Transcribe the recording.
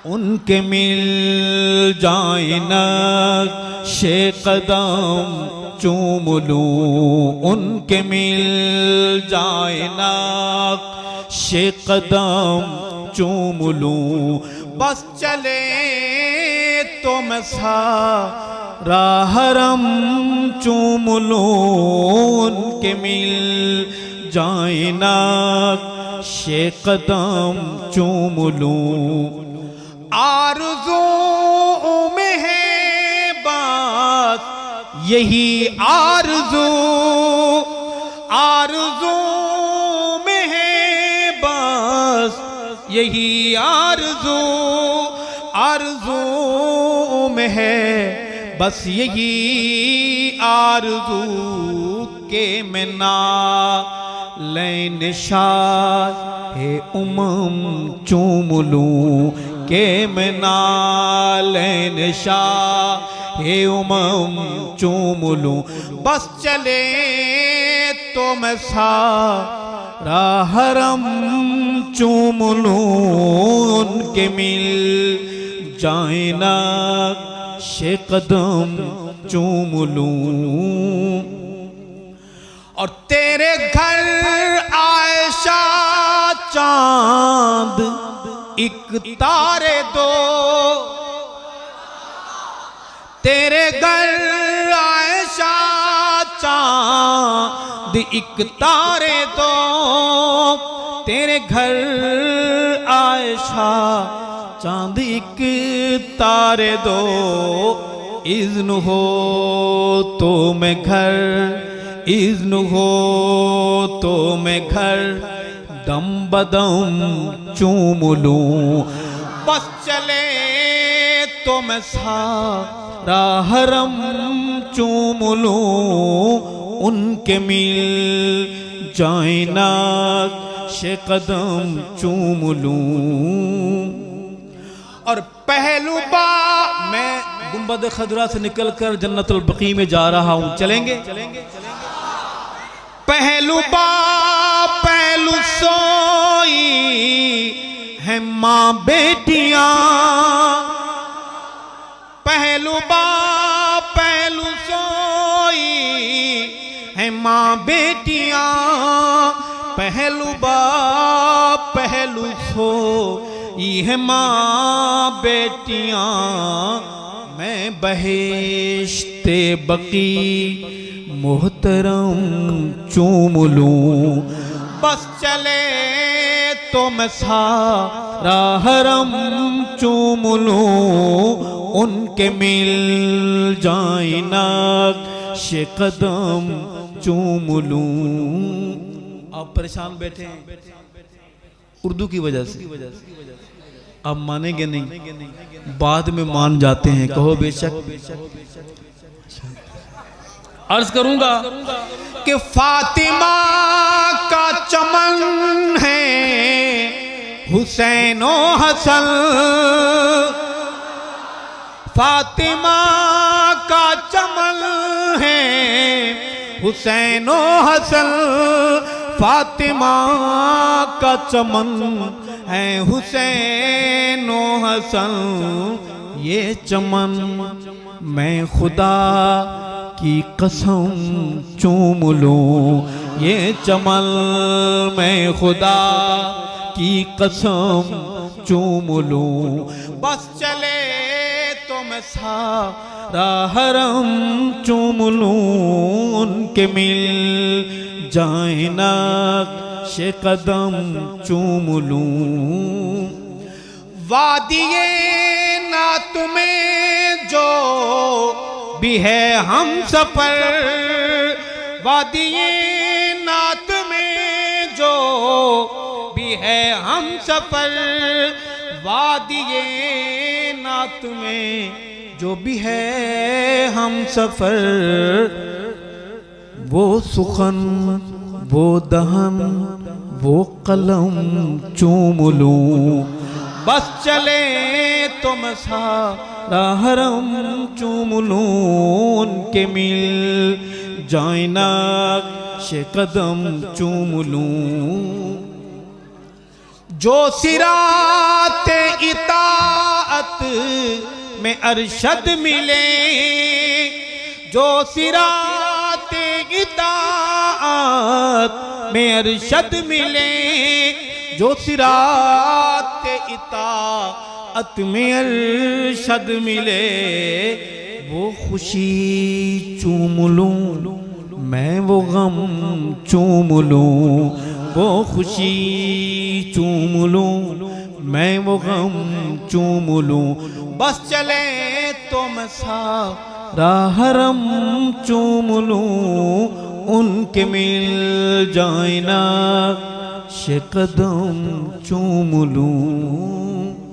उनके मिल जाए नक्शे कदम चूम लूं, उनके मिल जाए नक्शे कदम चूम लूं। बस चले तो मैं सारा हरम चूम लूं, उनके मिल जाए नक्शे कदम चूम लूं। आरज़ू में है बात यही आरज़ू, आरज़ू में है बस यही आरज़ू, आरज़ू में है बस यही आरज़ू के मैं ना लैन शाहे उमम चूम लूं, के मैं नालैन शाहे उमम चूम लूं। बस चले तो मैं सारा हरम चूम लूं, उनके मिल जाए नक्शे कदम चूम लूं। और तेरे घर आयशा चांद एक तारे दो, तेरे घर आयशा चांद एक तारे दो, तेरे घर आयशा चांद एक तारे दो। इज़्न हो तो मैं घर, इज़्न हो तो मैं घर दम बदम चूम लूं। बस चले तो मैं सारा हरम चूम लूं, उनके मिल जाए नक्शे कदम चूम लूं। और पहलू बा मैं गुंबद खदरा से निकलकर जन्नतुल बकी में जा रहा हूं, चलेंगे? पहलू बा पहलू सोई है माँ बेटियां, पहलू बा पहलू सोई है माँ बेटियां, पहलू बा पहलू सोई है माँ बेटियां। मैं बहिश्ते बकी मोहतरम चूम लूं। बस चले तो मैं सारा हरम चूम लूं, उनके मिल जाए नक्शे कदम चूम लूं। आप परेशान बैठे हैं उर्दू की वजह से, आप मानेंगे नहीं, बाद में मान जाते हैं। कहो बेशक। अर्ज करूंगा कि फातिमा का चमन है हुसैन और हसन, फातिमा का चमन है हुसैन और हसन, फातिमा का चमन है हुसैन और हसन। ये चमन मैं खुदा की कसम चूम लूं, ये चमन मैं खुदा की कसम चूम लूं। बस चले तो मैं सारा हरम चूम लूं, उनके मिल जाए नक्शे कदम चूम लूं। वादिये नात में जो भी है हम सफर, वादिये नात में जो भी है हम सफर, वादिये नात में जो भी है हम सफर। वो सुखन वो दहन वो कलम चूम लूं। बस चले तो मैं सारा हरम चूम लूं, उनके मिल जाए नक्शे कदम चूम लूं। जो सिराते इता इताअत में अरशद मिले, जो सिराते इताअत में अरशद मिले, जो सिराते इताअत में अरशद मिले, वो खुशी चूम लूं मैं वो गम चूम लूं, वो खुशी चूम लूं मैं वो गम चूम लूं। बस चले तो मैं सारा हरम चूम लूं, उनके मिल जाए ना कदम चूम लूं।